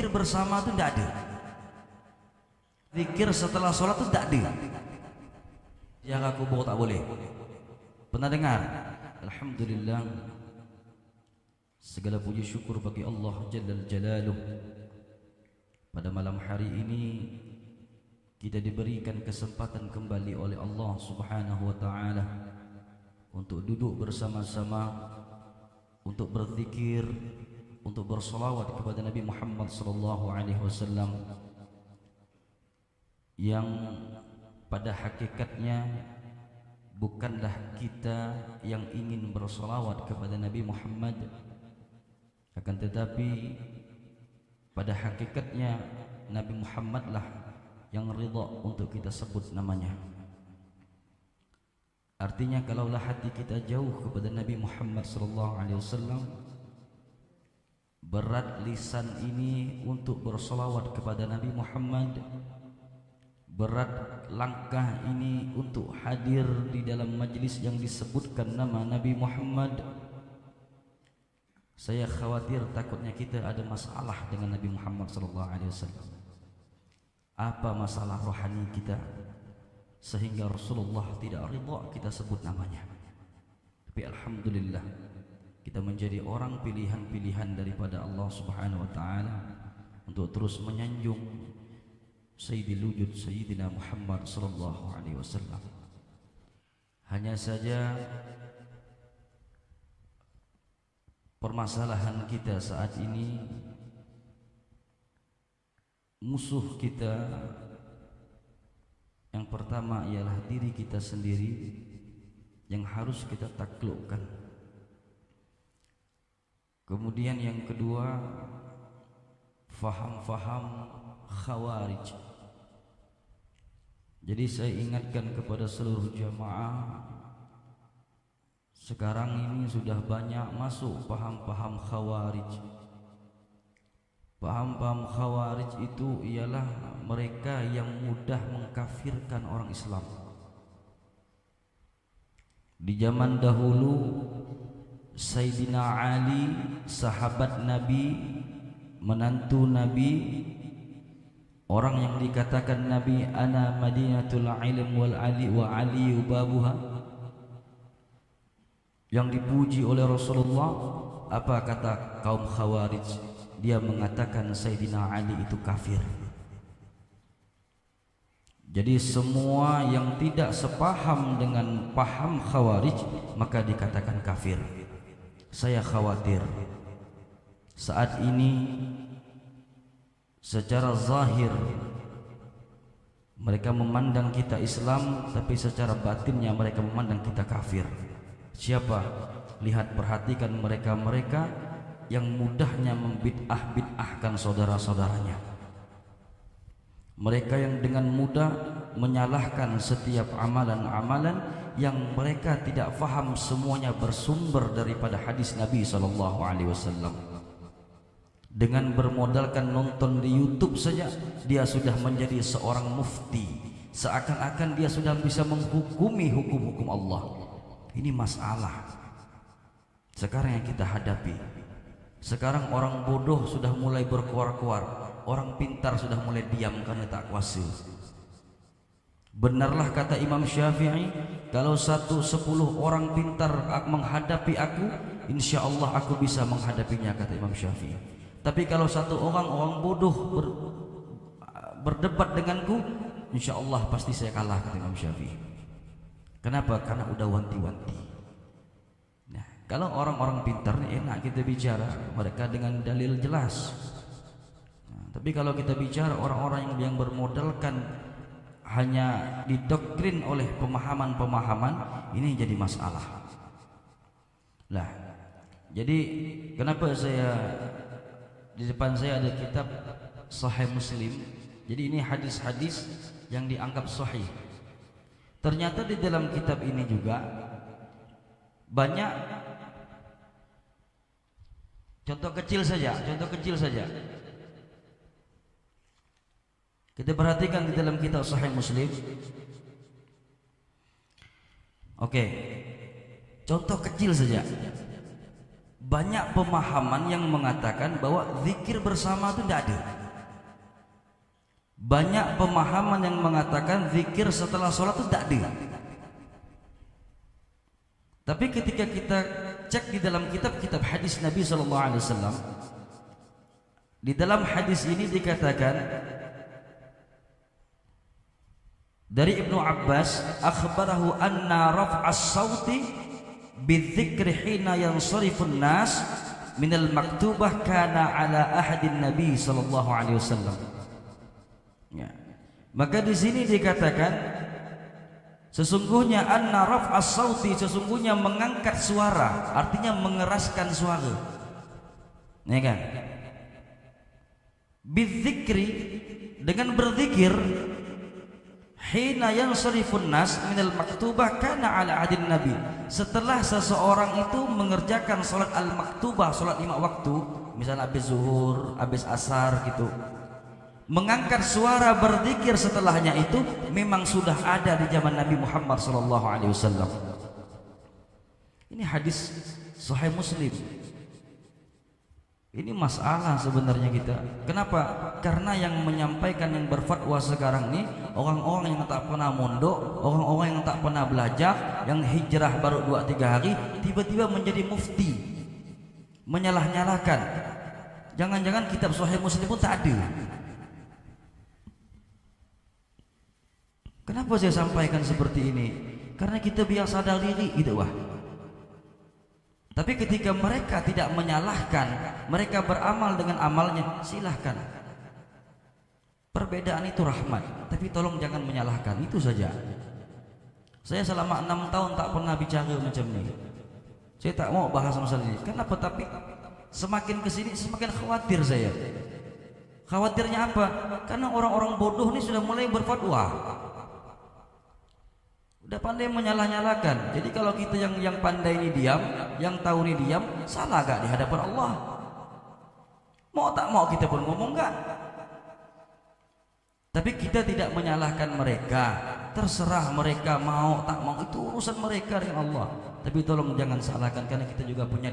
berzikir bersama itu tidak ada. Zikir setelah sholat itu tidak ada. Jaga kubur tak boleh. Pernah dengar? Alhamdulillah, segala puji syukur bagi Allah Jalla Jalaluh. Pada malam hari ini kita diberikan kesempatan kembali oleh Allah Subhanahu wa taala untuk duduk bersama-sama, untuk berzikir, untuk bersolawat kepada Nabi Muhammad sallallahu alaihi wasallam, yang pada hakikatnya bukanlah kita yang ingin bersolawat kepada Nabi Muhammad, akan tetapi pada hakikatnya Nabi Muhammad lah yang ridha untuk kita sebut namanya. Artinya kalaulah hati kita jauh kepada Nabi Muhammad sallallahu alaihi wasallam, berat lisan ini untuk bersolawat kepada Nabi Muhammad, berat langkah ini untuk hadir di dalam majlis yang disebutkan nama Nabi Muhammad. Saya khawatir takutnya kita ada masalah dengan Nabi Muhammad sallallahu alaihi wasallam. Apa masalah rohani kita sehingga Rasulullah tidak ridha kita sebut namanya? Tapi alhamdulillah kita menjadi orang pilihan-pilihan daripada Allah Subhanahu wa taala untuk terus menyanjung Sayyidil Wujud Sayyidina Muhammad sallallahu alaihi wasallam. Hanya saja permasalahan kita saat ini, musuh kita yang pertama ialah diri kita sendiri yang harus kita taklukkan. Kemudian yang kedua, faham-faham khawarij. Jadi saya ingatkan kepada seluruh jamaah, sekarang ini sudah banyak masuk paham-paham khawarij. Paham-paham khawarij itu ialah mereka yang mudah mengkafirkan orang Islam. Di zaman dahulu Sayyidina Ali, sahabat Nabi, menantu Nabi, orang yang dikatakan Nabi ana madinatul ilm wal ali wa ali babuha, yang dipuji oleh Rasulullah, apa kata kaum khawarij? Dia mengatakan Sayyidina Ali itu kafir. Jadi semua yang tidak sepaham dengan paham khawarij maka dikatakan kafir. Saya khawatir saat ini secara zahir mereka memandang kita Islam, tapi secara batinnya mereka memandang kita kafir. Siapa? Lihat, perhatikan mereka-mereka yang mudahnya membid'ah-bid'ahkan saudara-saudaranya. Mereka yang dengan mudah menyalahkan setiap amalan-amalan yang mereka tidak faham semuanya bersumber daripada hadis Nabi SAW. Dengan bermodalkan nonton di YouTube saja, dia sudah menjadi seorang mufti, seakan-akan dia sudah bisa menghukumi hukum-hukum Allah. Ini masalah sekarang yang kita hadapi. Sekarang orang bodoh sudah mulai berkuar-kuar, orang pintar sudah mulai diam karena tak kuasa. Benarlah kata Imam Syafi'i, kalau 10 orang pintar menghadapi aku, insya Allah aku bisa menghadapinya, kata Imam Syafi'i. Tapi kalau 1 orang bodoh berdebat denganku, insya Allah pasti saya kalah, kata Imam Syafi'i. Kenapa? Karena udah wanti-wanti. Kalau orang-orang pintar enak kita bicara mereka dengan dalil jelas. Tapi kalau kita bicara orang-orang yang bermodalkan hanya didoktrin oleh pemahaman-pemahaman, ini jadi masalah. Lah, jadi kenapa saya di depan saya ada kitab Sahih Muslim. Jadi ini hadis-hadis yang dianggap sahih. Ternyata di dalam kitab ini juga banyak. Contoh kecil saja. Kita perhatikan di dalam kitab Sahih Muslim. Oke. Contoh kecil saja. banyak pemahaman yang mengatakan bahwa zikir bersama itu tidak ada. Banyak pemahaman yang mengatakan zikir setelah sholat itu tidak ada. Tapi ketika kita cek di dalam kitab-kitab hadis Nabi SAW, di dalam hadis ini dikatakan dari Ibnu Abbas, akhbarahu anna raf'as sauti bidzikri hina yansarifun nas minal maktubah kana ala ahadin Nabi sallallahu alaihi wasallam. Ya. Maka di sini dikatakan sesungguhnya anna raf'as sauti, sesungguhnya mengangkat suara, artinya mengeraskan suara. Ya kan? Bidzikri, dengan berzikir, hina yansarifun nas minal maktubah kana ala adin nabi, setelah seseorang itu mengerjakan salat al-maktubah, salat 5 waktu, misalnya habis zuhur, habis asar gitu, mengangkat suara berzikir setelahnya itu memang sudah ada di zaman Nabi Muhammad SAW. Ini hadis Sahih Muslim. Ini masalah sebenarnya kita. Kenapa? Karena yang menyampaikan, yang berfatwa sekarang ini orang-orang yang tak pernah mondok, orang-orang yang tak pernah belajar, yang hijrah baru 2-3 hari, tiba-tiba menjadi mufti, menyalah-nyalahkan. Jangan-jangan kitab Sahih Muslim pun tak ada. Kenapa saya sampaikan seperti ini? Karena kita biar sadar diri gitu wah. Tapi ketika mereka tidak menyalahkan, mereka beramal dengan amalnya, silahkan. Perbedaan itu rahmat, tapi tolong jangan menyalahkan, itu saja. Saya selama 6 tahun tak pernah bicara macam ini. Saya tak mau bahas masalah ini. Kenapa? Tapi semakin kesini semakin khawatir saya. Khawatirnya apa? Karena orang-orang bodoh ini sudah mulai berfatwa. Udah pandai menyalah-nyalakan. Jadi kalau kita yang pandai ini diam, yang tahu ini diam, salah gak di hadapan Allah? Mau tak mau kita pun ngomong gak? Tapi kita tidak menyalahkan mereka. Terserah mereka mau tak mau, itu urusan mereka dengan Allah. Tapi tolong jangan salahkan, karena kita juga punya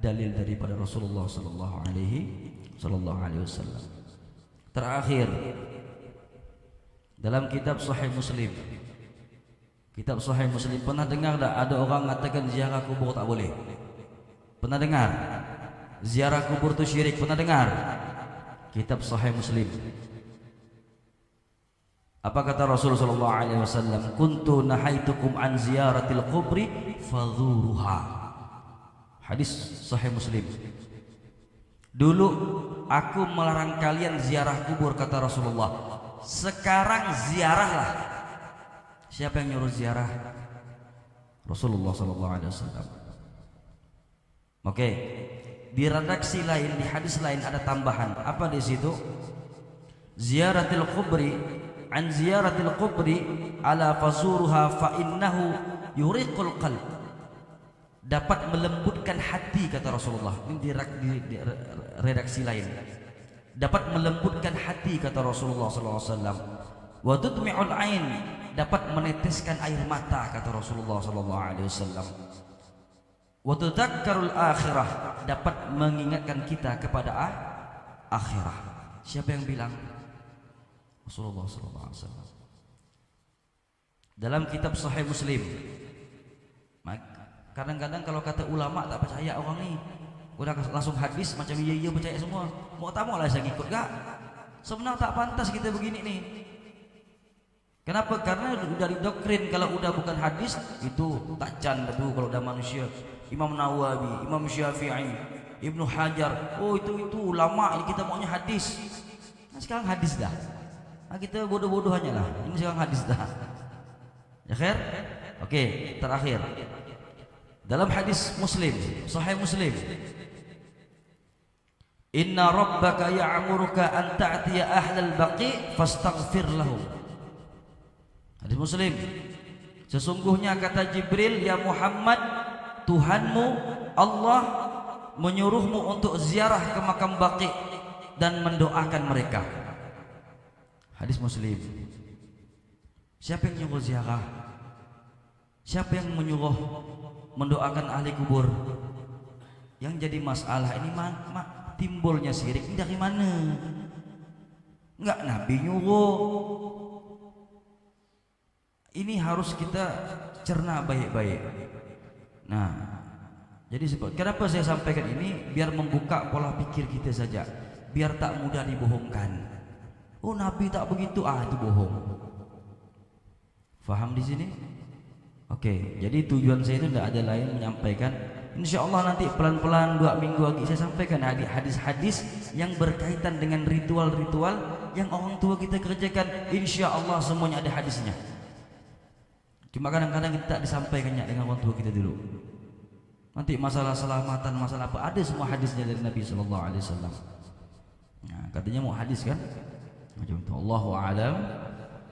dalil daripada Rasulullah sallallahu alaihi wasallam. Terakhir, dalam kitab Sahih Muslim, kitab Sahih Muslim, pernah dengar tak ada orang mengatakan ziarah kubur tak boleh? Pernah dengar? Ziarah kubur itu syirik, pernah dengar? Kitab Sahih Muslim. Apa kata Rasulullah sallallahu alaihi wasallam? Kuntu nahaitukum an ziyaratil qubri fadhuruha. Hadis Sahih Muslim. Dulu aku melarang kalian ziarah kubur, kata Rasulullah. Sekarang ziarahlah. Siapa yang nyuruh ziarah? Rasulullah SAW. Oke. Di redaksi lain, di hadis lain ada tambahan. Apa di situ? Ziyaratil kubri, an ziyaratil kubri ala fazuruha fa innahu yuriqul qalb. Dapat melembutkan hati, kata Rasulullah. Ini di redaksi lain. Dapat melembutkan hati, kata Rasulullah SAW. Wa tudmi'ul ain, dapat meneteskan air mata, kata Rasulullah SAW. Wa tudzakkarul akhirah, dapat mengingatkan kita kepada akhirah. Siapa yang bilang? Rasulullah SAW. Dalam kitab Sahih Muslim. Kadang-kadang kalau kata ulama tak percaya orang ni, udah langsung hadis macam iya percaya semua. Mau tak mau lah saya ikut gak? Sebenarnya tak pantas kita begini nih. Kenapa? Karena udah didoktrin kalau udah bukan hadis itu takcan itu kalau udah manusia. Imam Nawawi, Imam Syafi'i, Ibnu Hajar, oh itu ulama, ini kita maunya hadis. Nah sekarang hadis dah. Nah, kita bodoh-bodohannya lah. Ini sekarang hadis dah. Ya khair? Oke, terakhir. Dalam hadis Muslim, Sahih Muslim. Inna rabbaka ya'muruka an ta'tiya ahlal baqi fastaghfir lahum. Hadis Muslim. Sesungguhnya kata Jibril, ya Muhammad, Tuhanmu Allah menyuruhmu untuk ziarah ke makam Baqi dan mendoakan mereka. Hadis Muslim. Siapa yang nyuruh ziarah? Siapa yang menyuruh mendoakan ahli kubur? Yang jadi masalah ini timbulnya syirik ini dari mana? Enggak Nabi nyuruh. Ini harus kita cerna baik-baik. Nah, jadi kenapa saya sampaikan ini? Biar membuka pola pikir kita saja, biar tak mudah dibohongkan. Oh Nabi tak begitu, itu bohong. Faham di sini? Oke, jadi tujuan saya itu tidak ada lain menyampaikan. Insya Allah nanti pelan-pelan 2 minggu lagi saya sampaikan hadis-hadis yang berkaitan dengan ritual-ritual yang orang tua kita kerjakan. Insya Allah semuanya ada hadisnya. Cuma kadang-kadang kita tak disampaikannya dengan orang tua kita dulu. Nanti masalah selamatan, masalah apa, ada semua hadisnya dari Nabi Sallallahu Alaihi Wasallam. Nah, katanya mau hadis kan? Macam itu. Allahu a'lam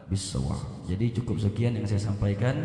bissawab. Jadi cukup sekian yang saya sampaikan.